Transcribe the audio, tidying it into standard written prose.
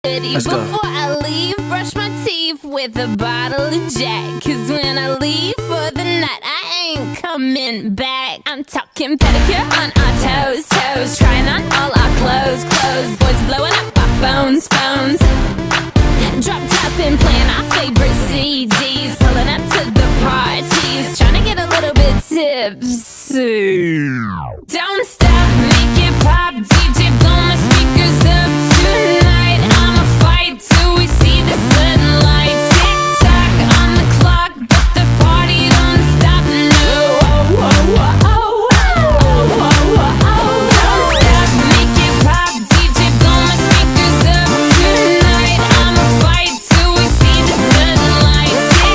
Let's go. Before I leave, brush my teeth with a bottle of Jack. Cause when I leave for the night, I ain't coming back. I'm talking pedicure on our toes, toes. Trying on all our clothes, clothes. Boys blowing up our phones, phones. Drop top and playing our favorite CDs. Pulling up to the parties, trying to get a little bit tipsy.